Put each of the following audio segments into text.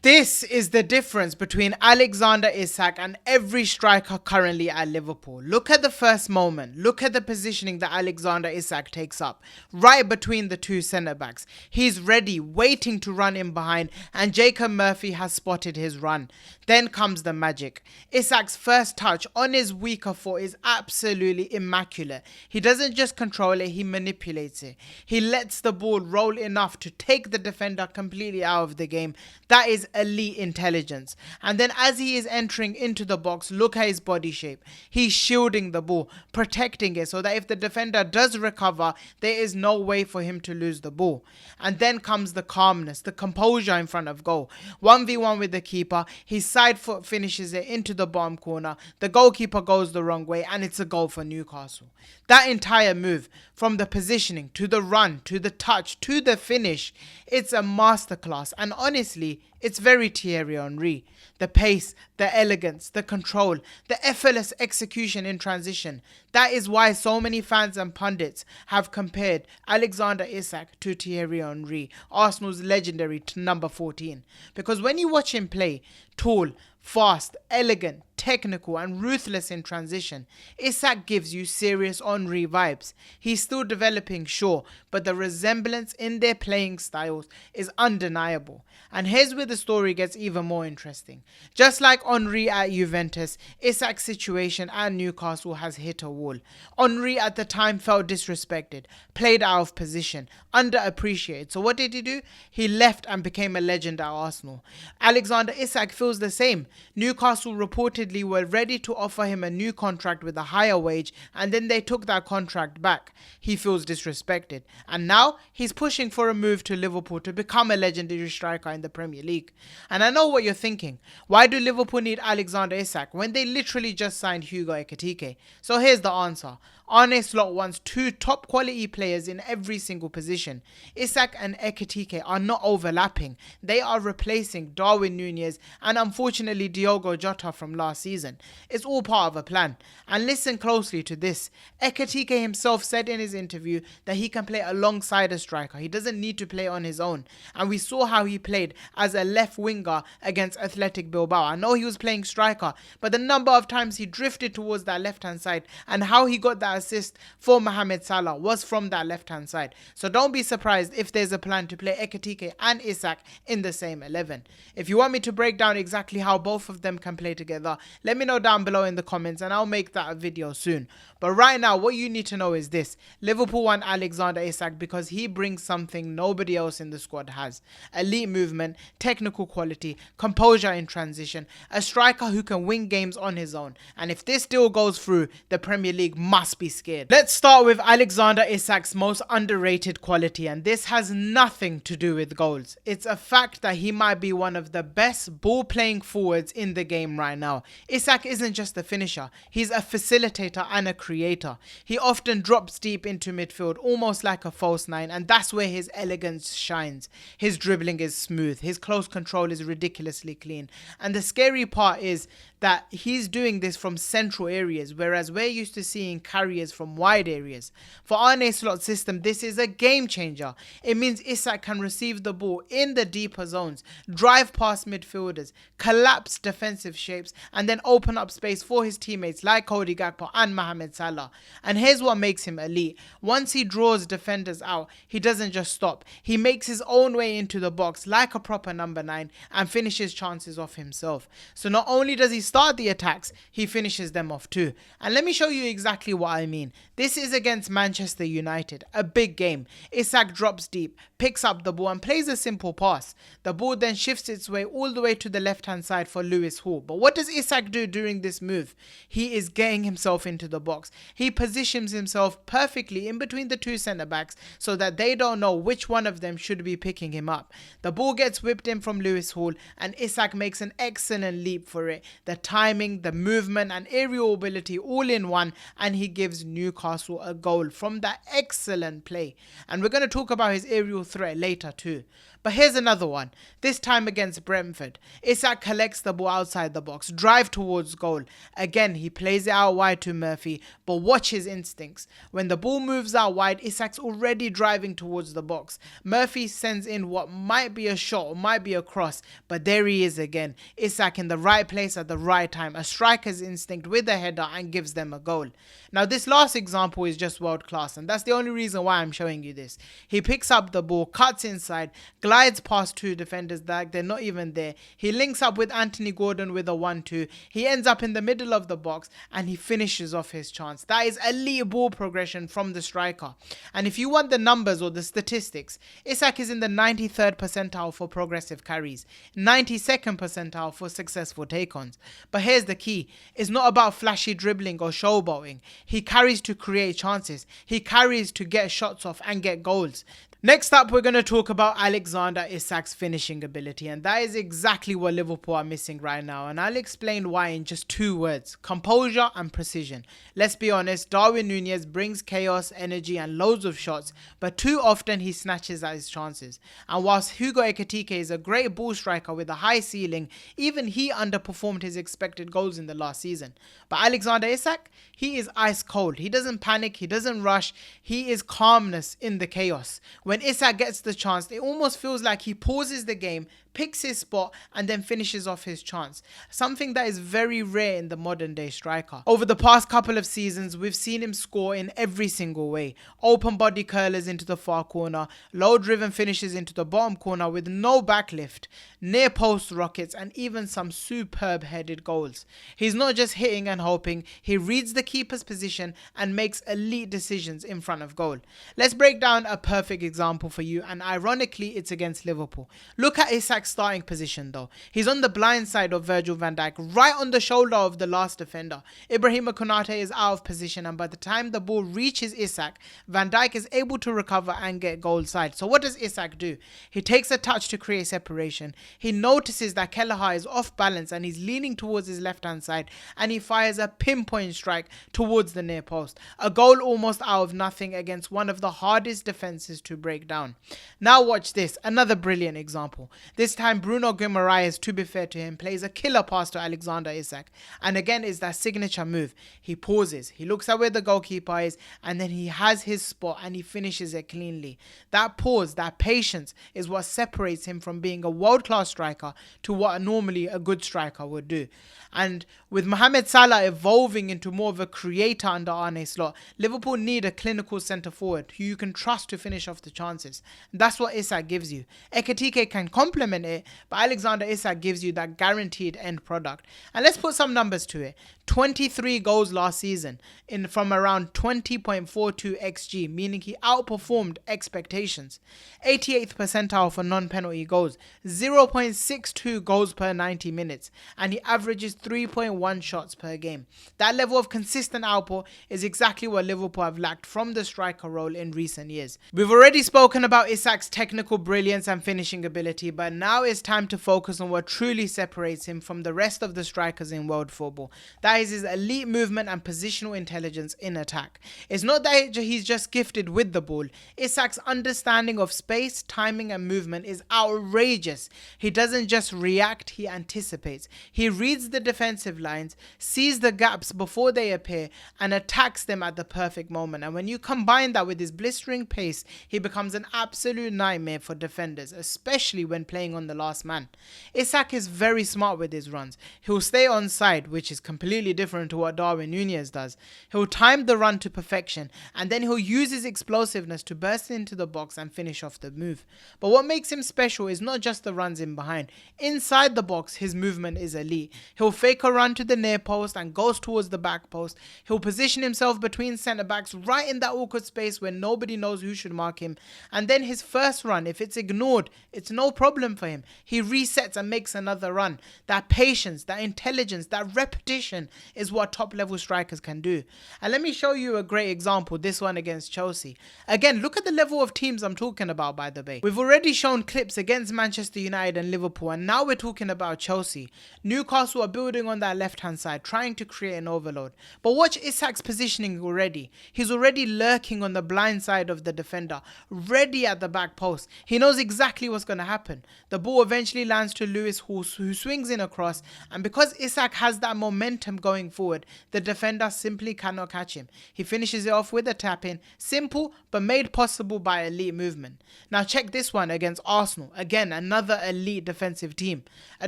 This is the difference between Alexander Isak and every striker currently at Liverpool. Look at the first moment. Look at the positioning that Alexander Isak takes up. Right between the two centre-backs. He's ready, waiting to run in behind, and Jacob Murphy has spotted his run. Then comes the magic. Isak's first touch on his weaker foot is absolutely immaculate. He doesn't just control it, he manipulates it. He lets the ball roll enough to take the defender completely out of the game. That is elite intelligence. And then as he is entering into the box, look at his body shape. He's shielding the ball, protecting it so that if the defender does recover, there is no way for him to lose the ball. And then comes the calmness, the composure in front of goal. 1v1 with the keeper, his side foot finishes it into the bottom corner. The goalkeeper goes the wrong way and it's a goal for Newcastle. That entire move, from the positioning to the run to the touch to the finish, it's a masterclass. And honestly, it's very Thierry Henry. The pace, the elegance, the control, the effortless execution in transition. That is why so many fans and pundits have compared Alexander Isak to Thierry Henry, Arsenal's legendary number 14. Because when you watch him play, tall, fast, elegant, technical and ruthless in transition, Isak gives you serious Henry vibes. He's still developing, sure, but the resemblance in their playing styles is undeniable. And here's where the story gets even more interesting. Just like Henry at Juventus, Isak's situation at Newcastle has hit a wall. Henry at the time felt disrespected, played out of position, underappreciated. So what did he do? He left and became a legend at Arsenal. Alexander Isak feels the same. Newcastle reportedly were ready to offer him a new contract with a higher wage, and then they took that contract back. He feels disrespected, and now he's pushing for a move to Liverpool to become a legendary striker in the Premier League. And I know what you're thinking. Why do Liverpool need Alexander Isak when they literally just signed Hugo Ekitike? So here's the answer. Arne Slot wants two top quality players in every single position. Isak and Ekitike are not overlapping. They are replacing Darwin Núñez and unfortunately Diogo Jota from last season. It's all part of a plan. And listen closely to this. Ekitike himself said in his interview that he can play alongside a striker. He doesn't need to play on his own. And we saw how he played as a left winger against Athletic Bilbao. I know he was playing striker, but the number of times he drifted towards that left hand side and how he got that assist for Mohamed Salah was from that left hand side. So don't be surprised if there's a plan to play Ekitike and Isak in the same 11. If you want me to break down exactly how both of them can play together, let me know down below in the comments and I'll make that a video soon. But right now, what you need to know is this. Liverpool want Alexander Isak because he brings something nobody else in the squad has. Elite movement, technical quality, composure in transition, a striker who can win games on his own. And if this deal goes through, the Premier League must be scared. Let's start with Alexander Isak's most underrated quality, and this has nothing to do with goals. It's a fact that he might be one of the best ball-playing forwards in the game right now. Isak isn't just a finisher, he's a facilitator and a creator. He often drops deep into midfield, almost like a false nine, and that's where his elegance shines. His dribbling is smooth, his close control is ridiculously clean, and the scary part is that he's doing this from central areas, whereas we're used to seeing carriers from wide areas. For Arne Slot's system, this is a game changer. It means Isak can receive the ball in the deeper zones, drive past midfielders, collapse defensive shapes, and then open up space for his teammates like Cody Gakpo and Mohamed Salah. And here's what makes him elite. Once he draws defenders out, he doesn't just stop. He makes his own way into the box like a proper number 9 and finishes chances off himself. So not only does he start the attacks, he finishes them off too. And let me show you exactly what I mean. This is against Manchester United, a big game. Isak drops deep, picks up the ball and plays a simple pass. The ball then shifts its way all the way to the left hand side for Lewis Hall. But what does Isak do during this move? He is getting himself into the box. He positions himself perfectly in between the two centre backs so that they don't know which one of them should be picking him up. The ball gets whipped in from Lewis Hall and Isak makes an excellent leap for it. The timing, the movement and aerial ability all in one, and he gives Newcastle a goal from that excellent play. And we're going to talk about his aerial threat later too. But here's another one, this time against Brentford. Isak collects the ball outside the box, drive towards goal. Again, he plays it out wide to Murphy, but watch his instincts. When the ball moves out wide, Isak's already driving towards the box. Murphy sends in what might be a shot or might be a cross, but there he is again. Isak in the right place at the right time, a striker's instinct with a header, and gives them a goal. Now this last example is just world class, and that's the only reason why I'm showing you this. He picks up the ball, cuts inside, glides past two defenders that they're not even there. He links up with Anthony Gordon with a 1-2. He ends up in the middle of the box and he finishes off his chance. That is elite ball progression from the striker. And if you want the numbers or the statistics, Isak is in the 93rd percentile for progressive carries, 92nd percentile for successful take-ons. But here's the key. It's not about flashy dribbling or showboating. He carries to create chances. He carries to get shots off and get goals. Next up, we're going to talk about Alexander Isak's finishing ability, and that is exactly what Liverpool are missing right now, and I'll explain why in just 2 words: composure and precision. Let's be honest, Darwin Núñez brings chaos, energy and loads of shots, but too often he snatches at his chances. And whilst Hugo Ekitike is a great ball striker with a high ceiling, even he underperformed his expected goals in the last season. But Alexander Isak, he is ice cold. He doesn't panic, he doesn't rush, he is calmness in the chaos. When Isak gets the chance, it almost feels like he pauses the game, picks his spot and then finishes off his chance. Something that is very rare in the modern day striker. Over the past couple of seasons, we've seen him score in every single way. Open body curlers into the far corner, low driven finishes into the bottom corner with no backlift, near post rockets and even some superb headed goals. He's not just hitting and hoping, he reads the keeper's position and makes elite decisions in front of goal. Let's break down a perfect example for you, and ironically it's against Liverpool. Look at Isak's starting position though. He's on the blind side of Virgil van Dijk, right on the shoulder of the last defender. Ibrahima Konate is out of position, and by the time the ball reaches Isak, Van Dijk is able to recover and get goal side. So what does Isak do? He takes a touch to create separation. He notices that Kelleher is off balance and he's leaning towards his left hand side, and he fires a pinpoint strike towards the near post. A goal almost out of nothing against one of the hardest defenses to break down. Now watch this, another brilliant example. This time Bruno Guimaraes, to be fair to him, plays a killer pass to Alexander Isak, and again is that signature move. He pauses, he looks at where the goalkeeper is, and then he has his spot and he finishes it cleanly. That pause, that patience is what separates him from being a world-class striker to what normally a good striker would do. And with Mohamed Salah evolving into more of a creator under Arne Slot, Liverpool need a clinical centre forward who you can trust to finish off the chances. And that's what Isak gives you. Ekitike can complement it, but Alexander Isak gives you that guaranteed end product. And let's put some numbers to it. 23 goals last season from around 20.42 XG, meaning he outperformed expectations. 88th percentile for non-penalty goals, 0.62 goals per 90 minutes, and he averages 3.1 shots per game. That level of consistent output is exactly what Liverpool have lacked from the striker role in recent years. We've already spoken about Isak's technical brilliance and finishing ability, but now it's time to focus on what truly separates him from the rest of the strikers in world football. That is his elite movement and positional intelligence in attack. It's not that he's just gifted with the ball. Isak's understanding of space, timing and movement is outrageous. He doesn't just react, he anticipates. He reads the defensive lines, sees the gaps before they appear and attacks them at the perfect moment. And when you combine that with his blistering pace, he becomes an absolute nightmare for defenders, especially when playing on the last man. Isak is very smart with his runs. He'll stay on side, which is completely different to what Darwin Núñez does. He'll time the run to perfection, and then he'll use his explosiveness to burst into the box and finish off the move. But what makes him special is not just the runs in behind. Inside the box, his movement is elite. He'll fake a run to the near post and goes towards the back post. He'll position himself between centre backs right in that awkward space where nobody knows who should mark him. And then his first run, if it's ignored, it's no problem for for him. He resets and makes another run. That patience, that intelligence, that repetition is what top level strikers can do. And let me show you a great example, this one against Chelsea. Again, look at the level of teams I'm talking about, by the way. We've already shown clips against Manchester United and Liverpool, and now we're talking about Chelsea. Newcastle are building on that left-hand side, trying to create an overload. But watch Isak's positioning already. He's already lurking on the blind side of the defender, ready at the back post. He knows exactly what's going to happen. The ball eventually lands to Lewis, who swings in across, and because Isak has that momentum going forward, the defender simply cannot catch him. He finishes it off with a tap-in. Simple, but made possible by elite movement. Now check this one against Arsenal. Again, another elite defensive team. A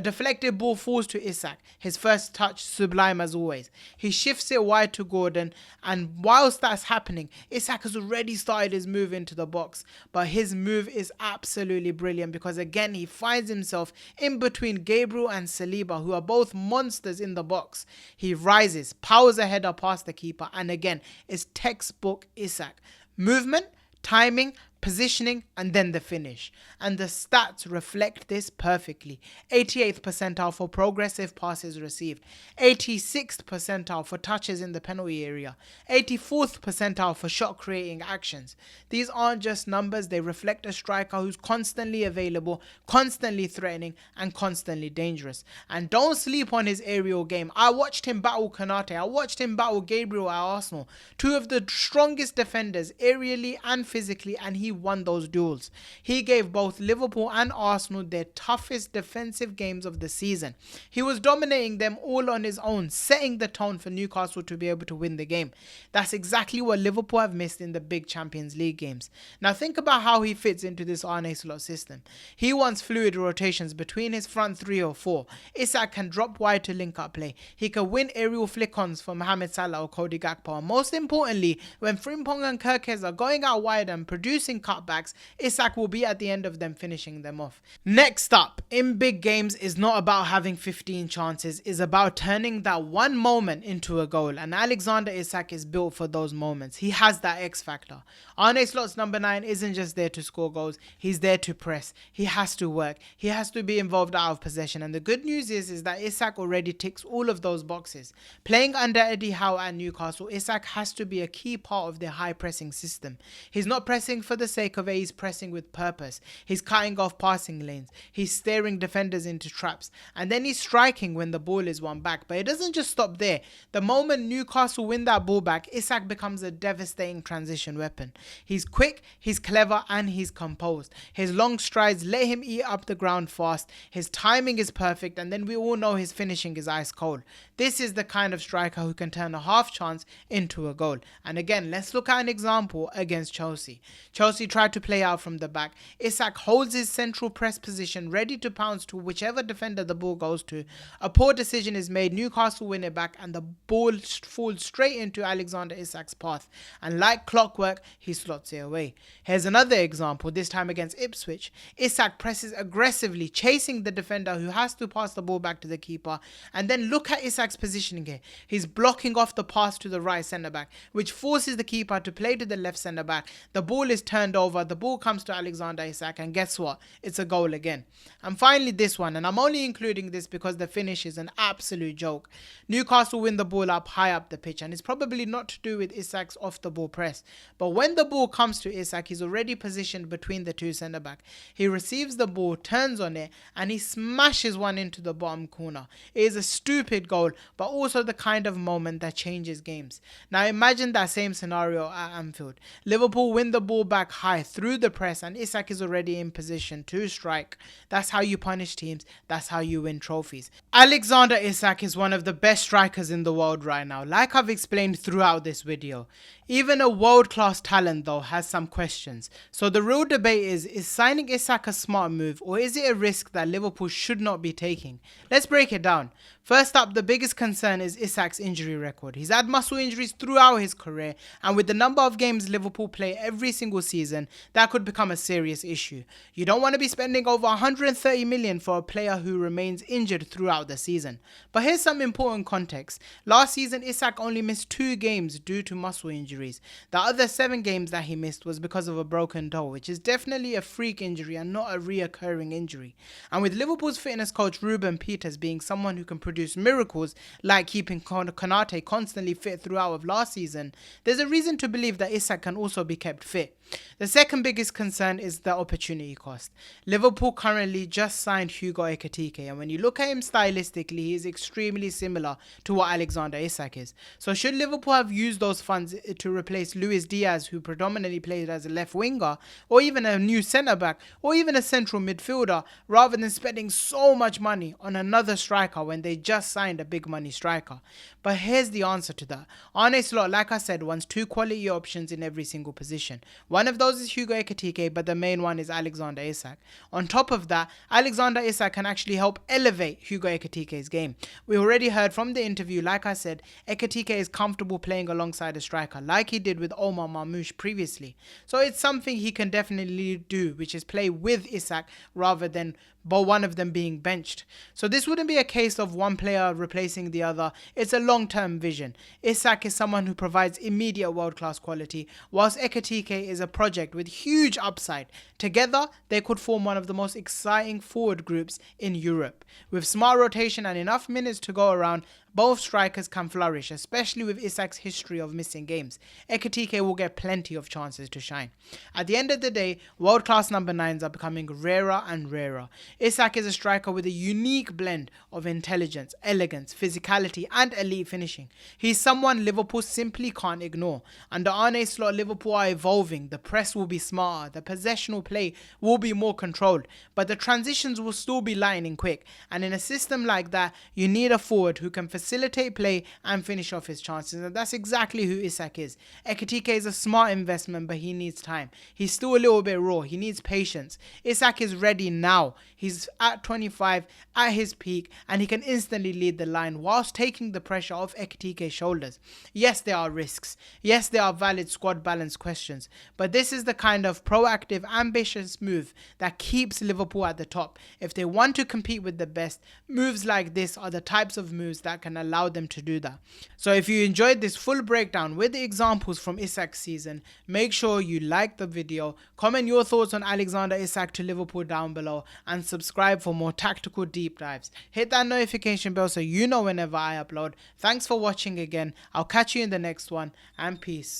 deflected ball falls to Isak. His first touch, sublime as always. He shifts it wide to Gordon, and whilst that's happening, Isak has already started his move into the box. But his move is absolutely brilliant because again, he finds himself in between Gabriel and Saliba, who are both monsters in the box. He rises, powers a header past the keeper, and again, it's textbook Isak. Movement, timing, positioning, and then the finish. And the stats reflect this perfectly. 88th percentile for progressive passes received, 86th percentile for touches in the penalty area, 84th percentile for shot creating actions. These aren't just numbers, they reflect a striker who's constantly available, constantly threatening, and constantly dangerous. And don't sleep on his aerial game. I watched him battle Konate, I watched him battle Gabriel at Arsenal, two of the strongest defenders aerially and physically, and he won those duels. He gave both Liverpool and Arsenal their toughest defensive games of the season. He was dominating them all on his own, setting the tone for Newcastle to be able to win the game. That's exactly what Liverpool have missed in the big Champions League games. Now think about how he fits into this Arne Slot system. He wants fluid rotations between his front three or four. Isak can drop wide to link up play. He can win aerial flick-ons for Mohamed Salah or Cody Gakpo. And most importantly, when Frimpong and Kirkes are going out wide and producing cutbacks, Isak will be at the end of them, finishing them off. Next up, in big games is not about having 15 chances, it's about turning that one moment into a goal, and Alexander Isak is built for those moments. He has that X factor. Arne Slot's number 9 isn't just there to score goals, he's there to press. He has to work, he has to be involved out of possession, and the good news is that Isak already ticks all of those boxes. Playing under Eddie Howe at Newcastle, Isak has to be a key part of their high pressing system. He's not pressing for the sake of it, he's pressing with purpose. He's cutting off passing lanes, he's staring defenders into traps, and then he's striking when the ball is won back. But it doesn't just stop there. The moment Newcastle win that ball back, Isak becomes a devastating transition weapon. He's quick, he's clever, and he's composed. His long strides let him eat up the ground fast, his timing is perfect, and then we all know his finishing is ice cold. This is the kind of striker who can turn a half chance into a goal. And again, let's look at an example against Chelsea. Chelsea tried to play out from the back. Isak holds his central press position, ready to pounce to whichever defender the ball goes to. A poor decision is made, Newcastle win it back, and the ball falls straight into Alexander Isak's path. And like clockwork, he slots it away. Here's another example, this time against Ipswich. Isak presses aggressively, chasing the defender who has to pass the ball back to the keeper. And then look at Isak's positioning here. He's blocking off the pass to the right centre-back, which forces the keeper to play to the left centre-back. The ball is turned over, the ball comes to Alexander Isak, and guess what? It's a goal again. And finally this one, and I'm only including this because the finish is an absolute joke. Newcastle win the ball up high up the pitch, and it's probably not to do with Isak's off the ball press. But when the ball comes to Isak, he's already positioned between the two centre-back. He receives the ball, turns on it, and he smashes one into the bottom corner. It is a stupid goal, but also the kind of moment that changes games. Now imagine that same scenario at Anfield. Liverpool win the ball back high through the press, and Isak is already in position to strike. That's how you punish teams, that's how you win trophies. Alexander Isak is one of the best strikers in the world right now, like I've explained throughout this video. Even a world-class talent though has some questions. So the real debate is signing Isak a smart move, or is it a risk that Liverpool should not be taking? Let's break it down. First up, the biggest concern is Isak's injury record. He's had muscle injuries throughout his career, and with the number of games Liverpool play every single season, season, that could become a serious issue. You don't want to be spending over 130 million for a player who remains injured throughout the season. But here's some important context. Last season, Isak only missed 2 games due to muscle injuries. The other 7 games that he missed was because of a broken toe, which is definitely a freak injury and not a reoccurring injury. And with Liverpool's fitness coach Ruben Peters being someone who can produce miracles, like keeping Konate constantly fit throughout of last season, there's a reason to believe that Isak can also be kept fit. The second biggest concern is the opportunity cost. Liverpool currently just signed Hugo Ekitike, and when you look at him stylistically, he is extremely similar to what Alexander Isak is. So should Liverpool have used those funds to replace Luis Diaz, who predominantly played as a left winger, or even a new centre-back, or even a central midfielder, rather than spending so much money on another striker when they just signed a big money striker? But here's the answer to that. Arne Slot, like I said, wants 2 quality options in every single position. One of those is Hugo Ekitike, but the main one is Alexander Isak. On top of that, Alexander Isak can actually help elevate Hugo Ekitike's game. We already heard from the interview, like I said, Ekitike is comfortable playing alongside a striker, like he did with Omar Marmoush previously. So it's something he can definitely do, which is play with Isak rather than one of them being benched. So this wouldn't be a case of one player replacing the other. It's a long-term vision. Isak is someone who provides immediate world-class quality, whilst Ekitike is a project with huge upside. Together, they could form one of the most exciting forward groups in Europe. With smart rotation and enough minutes to go around, both strikers can flourish, especially with Isak's history of missing games. Ekitike will get plenty of chances to shine. At the end of the day, world-class number 9s are becoming rarer and rarer. Isak is a striker with a unique blend of intelligence, elegance, physicality and elite finishing. He's someone Liverpool simply can't ignore. Under Arne Slot, Liverpool are evolving. The press will be smarter, the possessional play will be more controlled, but the transitions will still be lightning quick. And in a system like that, you need a forward who can facilitate play and finish off his chances, and that's exactly who Isak is. Ekitike is a smart investment, but he needs time. He's still a little bit raw. He needs patience. Isak is ready now. He's at 25, at his peak, and he can instantly lead the line whilst taking the pressure off Ekitike's shoulders. Yes, there are risks. Yes, there are valid squad balance questions, but this is the kind of proactive, ambitious move that keeps Liverpool at the top. If they want to compete with the best, moves like this are the types of moves that can allow them to do that. So if you enjoyed this full breakdown with the examples from Isak's season, make sure you like the video, comment your thoughts on Alexander Isak to Liverpool down below, and subscribe for more tactical deep dives. Hit that notification bell so you know whenever I upload. Thanks for watching again. I'll catch you in the next one, and peace.